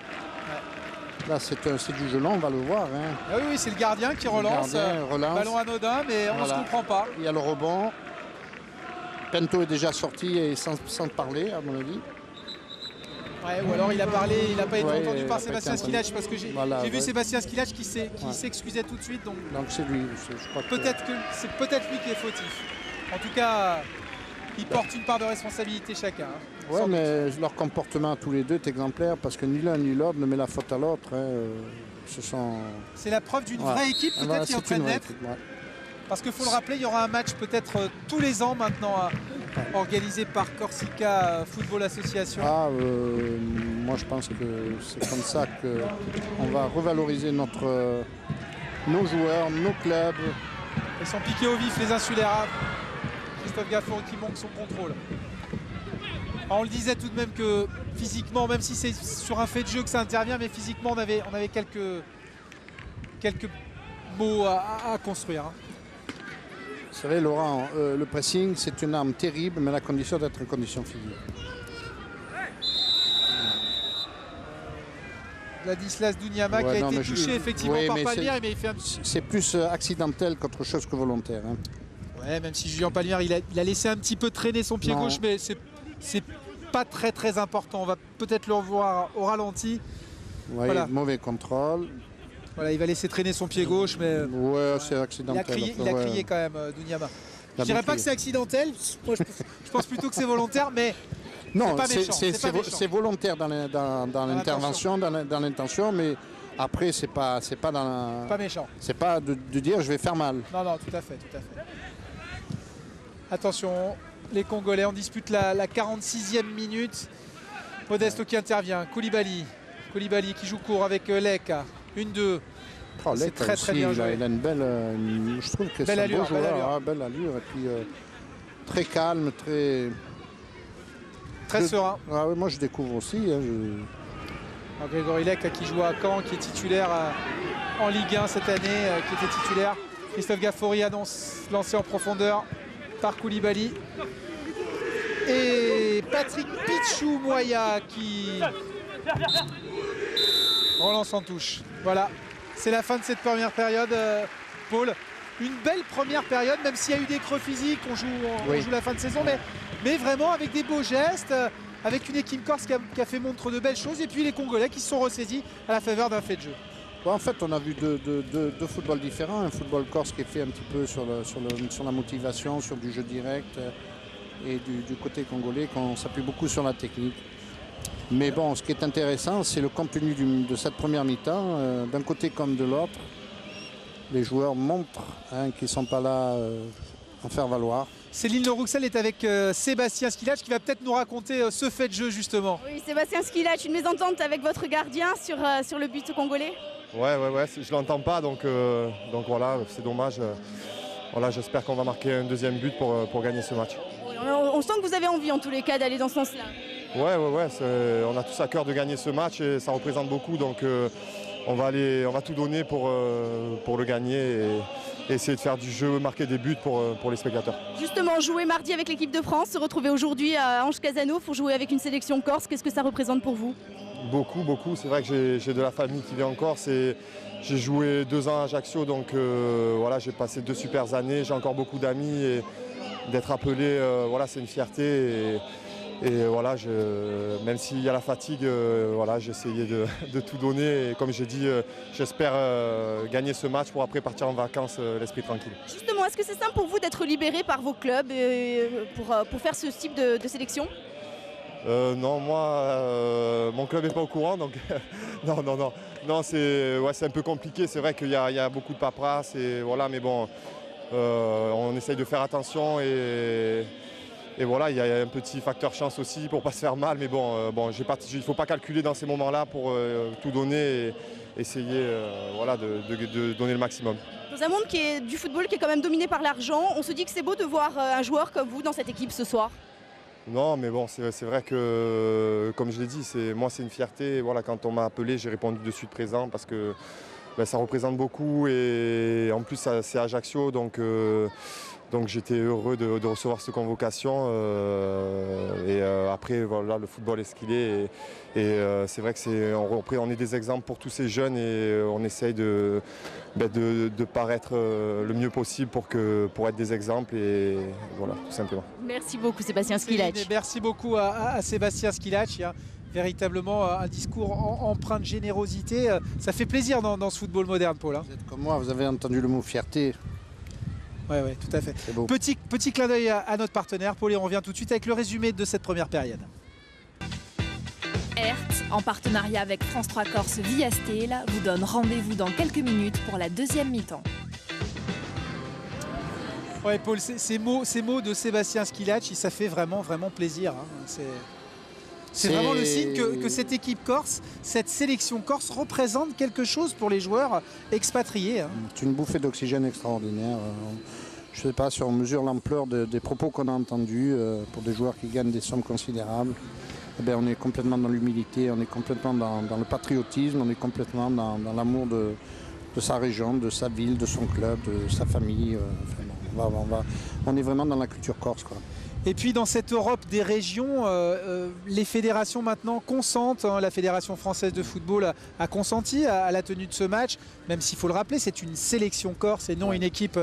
Speaker 2: Ouais. Là, c'est du jeu long, on va le voir. Hein.
Speaker 1: Ah oui, c'est le gardien qui relance. Ballon anodin, mais on ne se comprend pas.
Speaker 2: Il y a le rebond. Pento est déjà sorti et sans parler, à mon avis.
Speaker 1: Ouais, ou alors il a parlé, il n'a pas été
Speaker 2: Ouais,
Speaker 1: entendu par
Speaker 2: il a pas
Speaker 1: Sébastien
Speaker 2: été
Speaker 1: Squillac parce que j'ai
Speaker 2: Voilà,
Speaker 1: vu
Speaker 2: ouais.
Speaker 1: Sébastien Squillac qui s'excusait tout de suite. Donc
Speaker 2: Donc c'est lui, je crois que...
Speaker 1: peut-être que c'est peut-être lui qui est fautif. En tout cas, ils portent une part de responsabilité chacun. Hein,
Speaker 2: Ouais,
Speaker 1: sans
Speaker 2: mais leur comportement à tous les deux est exemplaire parce que ni l'un ni l'autre ne met la faute à l'autre. Ce sont...
Speaker 1: doute. C'est la preuve d'une
Speaker 2: Ouais.
Speaker 1: vraie équipe
Speaker 2: Ah,
Speaker 1: peut-être qui est en
Speaker 2: c'est
Speaker 1: train
Speaker 2: une
Speaker 1: de
Speaker 2: vraie
Speaker 1: naître.
Speaker 2: équipe, ouais.
Speaker 1: Parce qu'il faut le rappeler, il y aura un match peut-être tous les ans maintenant organisé par Corsica Football Association.
Speaker 2: Moi je pense que c'est comme ça qu'on va revaloriser nos joueurs, nos clubs.
Speaker 1: Ils sont piqués au vif les insulaires. Christophe Gafour qui manque son contrôle. Alors, on le disait tout de même que physiquement, même si c'est sur un fait de jeu que ça intervient, mais physiquement on avait quelques mots à construire. Hein.
Speaker 2: Vous savez Laurent, le pressing c'est une arme terrible mais à la condition d'être en condition physique.
Speaker 1: Ladislas Douniama
Speaker 2: Ouais,
Speaker 1: qui a
Speaker 2: non,
Speaker 1: été
Speaker 2: mais
Speaker 1: touché effectivement
Speaker 2: oui,
Speaker 1: par
Speaker 2: mais
Speaker 1: Palmieri, mais il fait un petit...
Speaker 2: C'est plus accidentel qu'autre chose que volontaire. Hein.
Speaker 1: Ouais, même si Julien Palmieri il a laissé un petit peu traîner son pied
Speaker 2: Non.
Speaker 1: gauche, mais c'est pas très important. On va peut-être le revoir au ralenti.
Speaker 2: Ouais,
Speaker 1: Voilà.
Speaker 2: Mauvais contrôle.
Speaker 1: Voilà, il va laisser traîner son pied gauche, mais
Speaker 2: Ouais, c'est
Speaker 1: il
Speaker 2: accidentel.
Speaker 1: a
Speaker 2: Ouais.
Speaker 1: crié quand même, Douniama.
Speaker 2: Il
Speaker 1: Je
Speaker 2: a
Speaker 1: dirais
Speaker 2: bien
Speaker 1: pas que
Speaker 2: crié.
Speaker 1: c'est accidentel, moi, je pense plutôt que c'est volontaire, mais
Speaker 2: Non,
Speaker 1: pas méchant, c'est pas méchant.
Speaker 2: c'est volontaire dans l'intervention, dans l'intention, mais après c'est pas dans
Speaker 1: pas méchant.
Speaker 2: c'est pas de dire je vais faire mal.
Speaker 1: Non, tout à fait. Attention, les Congolais, on dispute la 46e minute. Modesto qui intervient, Koulibaly qui joue court avec Leka. 1-2.
Speaker 2: Oh,
Speaker 1: C'est
Speaker 2: Lek,
Speaker 1: très
Speaker 2: aussi,
Speaker 1: bien joué.
Speaker 2: il a une belle, je trouve que c'est
Speaker 1: Belle
Speaker 2: un
Speaker 1: allure,
Speaker 2: beau joueur,
Speaker 1: belle allure.
Speaker 2: hein, belle allure et puis très calme, très.
Speaker 1: Très serein.
Speaker 2: Ah oui, moi je découvre aussi. Hein,
Speaker 1: Alors, Grégory Lek qui joue à Caen, qui est titulaire en Ligue 1 cette année, qui était titulaire. Christophe Gaffori annonce lancé en profondeur par Koulibaly. Et Patrick Pichou Moya qui relance en touche. Voilà, c'est la fin de cette première période, Paul. Une belle première période, même s'il y a eu des creux physiques, on joue la fin de saison, mais vraiment avec des beaux gestes, avec une équipe corse qui a fait montre de belles choses, et puis les Congolais qui se sont ressaisis à la faveur d'un fait de jeu.
Speaker 2: Bon, en fait, on a vu deux footballs différents. Un football corse qui est fait un petit peu sur la motivation, sur du jeu direct, et du côté congolais, qu'on s'appuie beaucoup sur la technique. Mais bon, ce qui est intéressant, c'est le contenu de cette première mi-temps, d'un côté comme de l'autre. Les joueurs montrent qu'ils ne sont pas là à faire valoir.
Speaker 1: Céline Lerouxel est avec Sébastien Squillac qui va peut-être nous raconter ce fait de jeu justement.
Speaker 4: Oui, Sébastien Squillac, une mésentente avec votre gardien sur le but congolais.
Speaker 6: Ouais, je l'entends pas, donc voilà, c'est dommage. Voilà, j'espère qu'on va marquer un deuxième but pour gagner ce match.
Speaker 4: Oui, on sent que vous avez envie en tous les cas d'aller dans ce sens-là.
Speaker 6: Ouais, on a tous à cœur de gagner ce match et ça représente beaucoup, donc on va tout donner pour le gagner et essayer de faire du jeu, marquer des buts pour les spectateurs.
Speaker 4: Justement, jouer mardi avec l'équipe de France, se retrouver aujourd'hui à Ange Casano pour jouer avec une sélection corse, qu'est-ce que ça représente pour vous?
Speaker 6: Beaucoup. C'est vrai que j'ai de la famille qui vit en Corse et j'ai joué 2 ans à Ajaccio, donc voilà, j'ai passé 2 super années, j'ai encore beaucoup d'amis et d'être appelé, voilà, c'est une fierté. Et voilà, même s'il y a la fatigue, voilà, j'ai essayé de tout donner. Et comme j'ai dit, j'espère gagner ce match pour après partir en vacances l'esprit tranquille.
Speaker 4: Justement, est-ce que c'est simple pour vous d'être libéré par vos clubs pour faire ce type de sélection?
Speaker 6: Non, moi, mon club n'est pas au courant, donc non, c'est un peu compliqué. C'est vrai qu'il y a beaucoup de paperasse, et voilà, mais bon, on essaye de faire attention et voilà, il y a un petit facteur chance aussi pour ne pas se faire mal, mais bon, il ne faut pas calculer dans ces moments-là pour tout donner et essayer voilà, de donner le maximum.
Speaker 4: Dans un monde du football qui est quand même dominé par l'argent, on se dit que c'est beau de voir un joueur comme vous dans cette équipe ce soir.
Speaker 6: Non, mais bon, c'est vrai que, comme je l'ai dit, moi c'est une fierté. Voilà, quand on m'a appelé, j'ai répondu de suite présent parce que ça représente beaucoup et en plus c'est Ajaccio, donc j'étais heureux de recevoir cette convocation. Et après, voilà, le football est ce qu'il est. Et c'est vrai que on est des exemples pour tous ces jeunes et on essaye de paraître le mieux possible pour être des exemples. Et voilà, tout simplement.
Speaker 4: Merci beaucoup Sébastien Squillac.
Speaker 1: Merci beaucoup à Sébastien Squillac. véritablement un discours empreint de générosité. Ça fait plaisir dans ce football moderne, Paul. Hein.
Speaker 2: Vous êtes comme moi, vous avez entendu le mot fierté.
Speaker 1: Oui, tout à fait.
Speaker 2: C'est beau.
Speaker 1: Petit clin d'œil à notre partenaire, Paul, et on revient tout de suite avec le résumé de cette première période.
Speaker 7: Hertz, en partenariat avec France 3 Corse via Steel, vous donne rendez-vous dans quelques minutes pour la deuxième mi-temps.
Speaker 1: Ouais, Paul, ces mots de Sébastien Schillaci, ça fait vraiment plaisir. Hein. C'est vraiment le signe que cette équipe corse, cette sélection corse représente quelque chose pour les joueurs expatriés. Hein.
Speaker 2: C'est une bouffée d'oxygène extraordinaire. Je ne sais pas si on mesure l'ampleur des propos qu'on a entendus pour des joueurs qui gagnent des sommes considérables. Eh bien, on est complètement dans l'humilité, on est complètement dans le patriotisme, on est complètement dans l'amour de sa région, de sa ville, de son club, de sa famille. On est vraiment dans la culture corse, quoi.
Speaker 1: Et puis dans cette Europe des régions, les fédérations maintenant consentent. Hein, la Fédération française de football a consenti à la tenue de ce match, même s'il faut le rappeler, c'est une sélection corse et non une équipe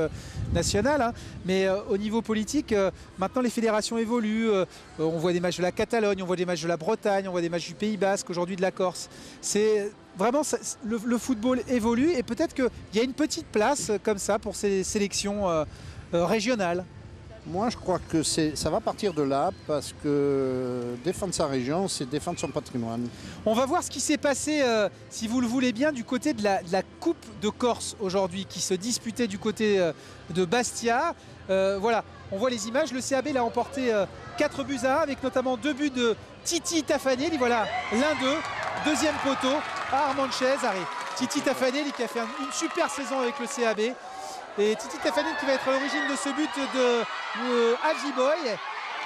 Speaker 1: nationale. Hein. Mais au niveau politique, maintenant les fédérations évoluent. On voit des matchs de la Catalogne, on voit des matchs de la Bretagne, on voit des matchs du Pays Basque, aujourd'hui de la Corse. C'est vraiment, le football évolue et peut-être qu'il y a une petite place comme ça pour ces sélections régionales.
Speaker 2: Moi, je crois que ça va partir de là parce que défendre sa région, c'est défendre son patrimoine.
Speaker 1: On va voir ce qui s'est passé, si vous le voulez bien, du côté de la Coupe de Corse aujourd'hui, qui se disputait du côté de Bastia. Voilà, on voit les images. Le CAB l'a emporté 4-1 avec notamment 2 buts de Titi Tafanelli. Voilà, l'un d'eux, deuxième poteau à Armanches. Titi Tafanelli qui a fait une super saison avec le CAB. Et Titi Tafanelli qui va être à l'origine de ce but de Haji Boy.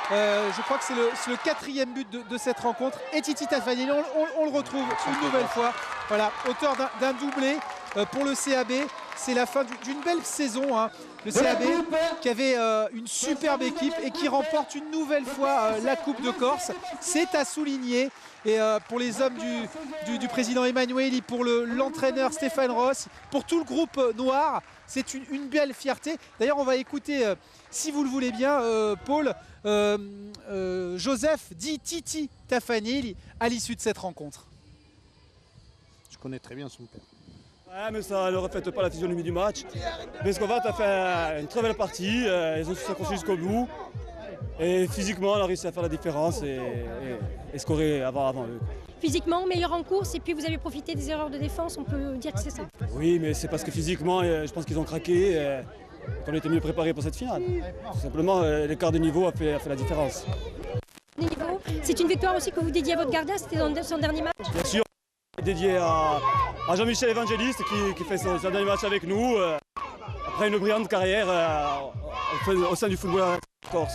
Speaker 1: Je crois que c'est le 4e but de cette rencontre. Et Titi Tafanelli, on le retrouve une nouvelle fois. Voilà, auteur d'un doublé pour le CAB. C'est la fin d'une belle saison. Hein. Le CAB qui avait une superbe équipe et qui remporte une nouvelle fois la Coupe de Corse. C'est à souligner. Et pour les hommes du président Emanueli, pour l'entraîneur Stéphane Ross, pour tout le groupe noir, c'est une belle fierté. D'ailleurs, on va écouter, si vous le voulez bien, Paul, Joseph dit Titi Tafanelli à l'issue de cette rencontre.
Speaker 2: Je connais très bien son père.
Speaker 8: Ouais, mais ça ne reflète pas la physionomie du match. Vescova a fait une très belle partie, ils ont s'accroché jusqu'au bout. Et physiquement, on a réussi à faire la différence et scorer avant eux.
Speaker 9: Physiquement, meilleur en course et puis vous avez profité des erreurs de défense, on peut dire que c'est ça.
Speaker 8: Oui, mais c'est parce que physiquement, je pense qu'ils ont craqué et qu'on était mieux préparés pour cette finale. Tout simplement, l'écart de niveau a fait la différence.
Speaker 9: C'est une victoire aussi que vous dédiez à votre gardien, c'était dans son dernier match.
Speaker 8: Bien sûr, dédié à Jean-Michel Évangéliste qui fait son dernier match avec nous. Après une brillante carrière au sein du football corse.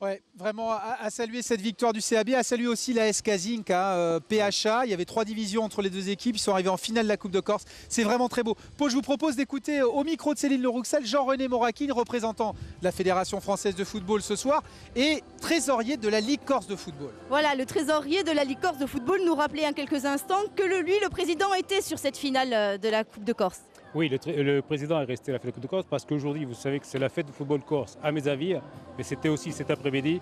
Speaker 1: Ouais, vraiment à saluer cette victoire du CAB, à saluer aussi la SK Zinc, PHA. Il y avait 3 divisions entre les 2 équipes, ils sont arrivés en finale de la Coupe de Corse. C'est vraiment très beau. Paul, je vous propose d'écouter au micro de Céline Lerouxel Jean-René Morakine, représentant de la Fédération française de football ce soir et trésorier de la Ligue Corse de football.
Speaker 4: Voilà, le trésorier de la Ligue Corse de football nous rappelait en quelques instants que le président était sur cette finale de la Coupe de Corse.
Speaker 5: Oui, le président est resté à la fête de Coupe de Corse parce qu'aujourd'hui, vous savez que c'est la fête de football corse à Mezzaville, mais c'était aussi cet après-midi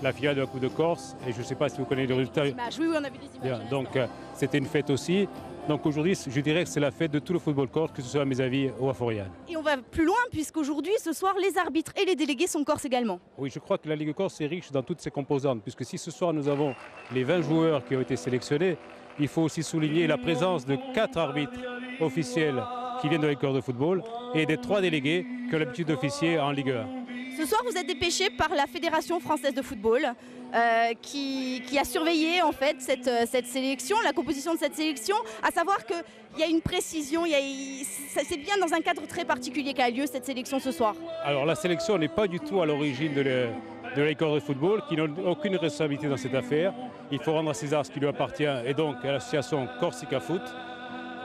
Speaker 5: la finale de la Coupe de Corse. Et je ne sais pas si vous connaissez le résultat.
Speaker 4: Oui, on a vu des images.
Speaker 5: Bien, donc c'était une fête aussi. Donc aujourd'hui, je dirais que c'est la fête de tout le football corse, que ce soit à Mezzaville ou à Forial.
Speaker 4: Et on va plus loin puisqu'aujourd'hui, ce soir, les arbitres et les délégués sont corses également.
Speaker 5: Oui, je crois que la Ligue Corse est riche dans toutes ses composantes, puisque si ce soir nous avons les 20 joueurs qui ont été sélectionnés, il faut aussi souligner la présence de 4 arbitres officiels qui viennent de l'école de football et des 3 délégués qui ont l'habitude d'officier en Ligue 1.
Speaker 4: Ce soir, vous êtes dépêché par la Fédération française de football qui a surveillé en fait cette sélection, la composition de cette sélection, à savoir qu'il y a une précision, c'est bien dans un cadre très particulier qu'a lieu cette sélection ce soir.
Speaker 5: Alors la sélection n'est pas du tout à l'origine de l'école de football, qui n'a aucune responsabilité dans cette affaire. Il faut rendre à César ce qui lui appartient et donc à l'association Corsica Foot.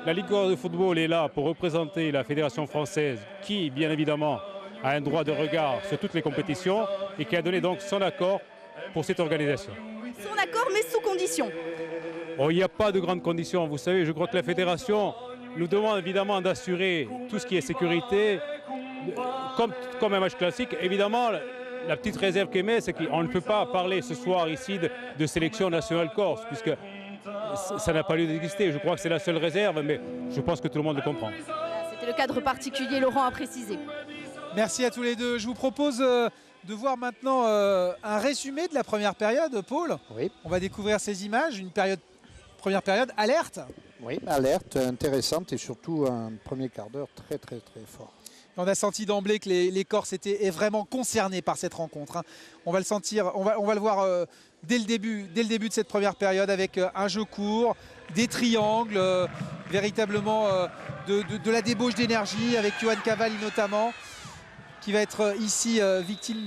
Speaker 5: La Ligue de football est là pour représenter la Fédération française qui, bien évidemment, a un droit de regard sur toutes les compétitions et qui a donné donc son accord pour cette organisation.
Speaker 4: Son accord, mais sous condition.
Speaker 5: Oh, il n'y a pas de grandes conditions. Vous savez, je crois que la Fédération nous demande évidemment d'assurer tout ce qui est sécurité, comme un match classique. Évidemment,
Speaker 10: la petite réserve qu'il met, c'est qu'on ne peut pas parler ce soir ici de sélection nationale corse, puisque ça n'a pas lieu d'exister. Je crois que c'est la seule réserve, mais je pense que tout le monde le comprend.
Speaker 4: C'était le cadre particulier, Laurent a précisé.
Speaker 1: Merci à tous les deux. Je vous propose de voir maintenant un résumé de la première période, Paul.
Speaker 2: Oui.
Speaker 1: On va découvrir ces images, une première période alerte.
Speaker 2: Oui, alerte, intéressante et surtout un premier quart d'heure très fort.
Speaker 1: On a senti d'emblée que les Corses étaient vraiment concernés par cette rencontre, hein. On va le sentir, on va le voir dès le début de cette première période avec un jeu court, des triangles, véritablement de la débauche d'énergie avec Johan Cavalli notamment, qui va être ici victime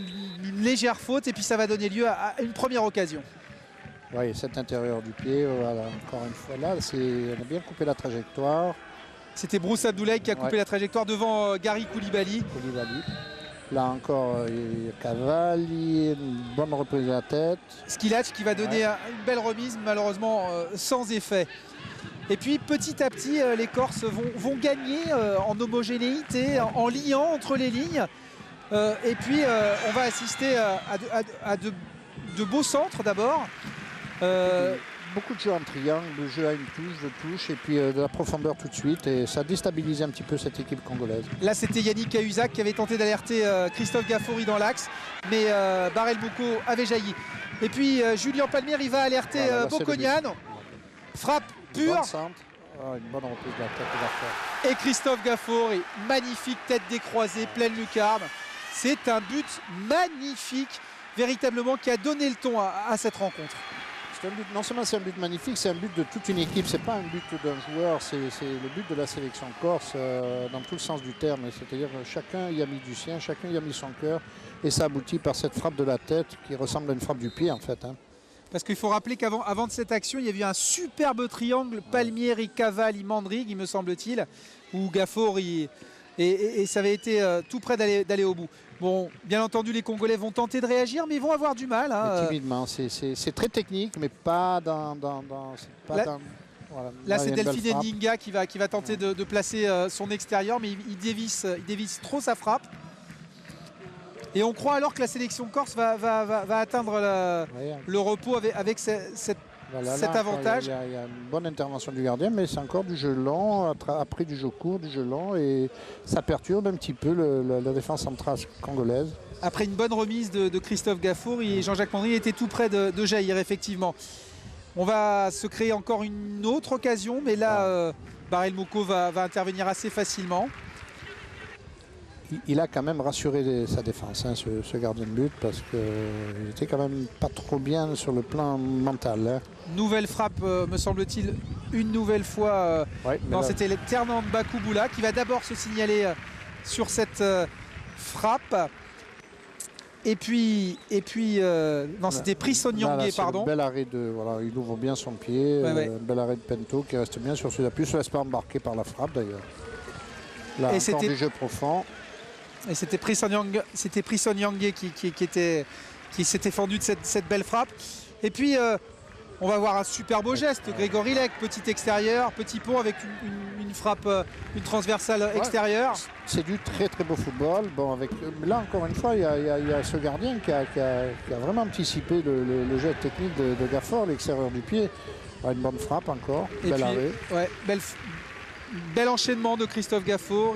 Speaker 1: d'une légère faute et puis ça va donner lieu à une première occasion.
Speaker 2: Oui, cet intérieur du pied, voilà, encore une fois là, on a bien coupé la trajectoire.
Speaker 1: C'était Bruce Abdoulaye qui a coupé la trajectoire devant Gary Koulibaly.
Speaker 2: Là encore, Cavalli, une bonne reprise de la tête.
Speaker 1: Skilac qui va donner une belle remise, malheureusement sans effet. Et puis petit à petit, les Corses vont gagner en homogénéité, en liant entre les lignes. Et puis on va assister à de beaux centres d'abord.
Speaker 2: Beaucoup de jeux en triangle, de jeux à une touche, de touche et puis de la profondeur tout de suite et ça déstabilise un petit peu cette équipe congolaise.
Speaker 1: Là c'était Yannick Cahuzac qui avait tenté d'alerter Christophe Gafouri dans l'axe, mais Barel Mouko avait jailli. Et puis Julien Palmier il va alerter Bokonian. Frappe pure.
Speaker 2: Une bonne reprise de la tête, il va faire.
Speaker 1: Et Christophe Gafouri, magnifique tête décroisée, pleine lucarne. C'est un but magnifique, véritablement, qui a donné le ton à cette rencontre.
Speaker 2: Non seulement c'est un but magnifique, c'est un but de toute une équipe, c'est pas un but d'un joueur, c'est le but de la sélection corse dans tout le sens du terme. C'est-à-dire que chacun y a mis du sien, chacun y a mis son cœur et ça aboutit par cette frappe de la tête qui ressemble à une frappe du pied en fait. Hein.
Speaker 1: Parce qu'il faut rappeler qu'avant de cette action, il y avait un superbe triangle Palmieri, Cavalli, Mandrig, il me semble-t-il, où Gafour et ça avait été tout près d'aller au bout. Bon, bien entendu, les Congolais vont tenter de réagir, mais ils vont avoir du mal. Hein.
Speaker 2: Timidement, c'est très technique, mais pas dans...
Speaker 1: Voilà. Là, c'est Delphine Ndinga qui va tenter de placer son extérieur, mais il dévisse trop sa frappe. Et on croit alors que la sélection corse va atteindre le repos avec cet avantage.
Speaker 2: Il y a une bonne intervention du gardien, mais c'est encore du jeu long, après du jeu court, du jeu long, et ça perturbe un petit peu la défense centrale congolaise.
Speaker 1: Après une bonne remise de Christophe Gafour, Jean-Jacques Mandry était tout près de jaillir, effectivement. On va se créer encore une autre occasion, mais là, Barel Mouko va intervenir assez facilement.
Speaker 2: Il a quand même rassuré sa défense, hein, ce gardien de but, parce qu'il était quand même pas trop bien sur le plan mental. Hein.
Speaker 1: Nouvelle frappe, me semble-t-il, une nouvelle fois. C'était Ternand Bakouboula qui va d'abord se signaler sur cette frappe. Et puis c'était Prisson Nyangé, pardon.
Speaker 2: Bel arrêt il ouvre bien son pied, bel arrêt de Pento qui reste bien sur ses appuis, se laisse pas embarquer par la frappe d'ailleurs. Là, encore du jeu profond.
Speaker 1: Et c'était Prisson Nyangé qui s'était fendu de cette belle frappe. Et puis on va voir un super beau geste. Grégory Lec, petit extérieur, petit pont avec une frappe, une transversale extérieure.
Speaker 2: C'est du très beau football. Bon, là encore une fois, il y a ce gardien qui a vraiment anticipé le jet technique de Gafour, l'extérieur du pied. Une bonne frappe encore.
Speaker 1: Bel enchaînement de Christophe Gafour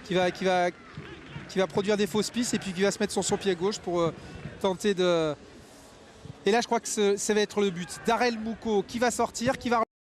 Speaker 1: qui va produire des fausses pistes et puis qui va se mettre sur son pied gauche pour tenter de... Et là, je crois que ça va être le but. Darel Mouko qui va sortir, qui va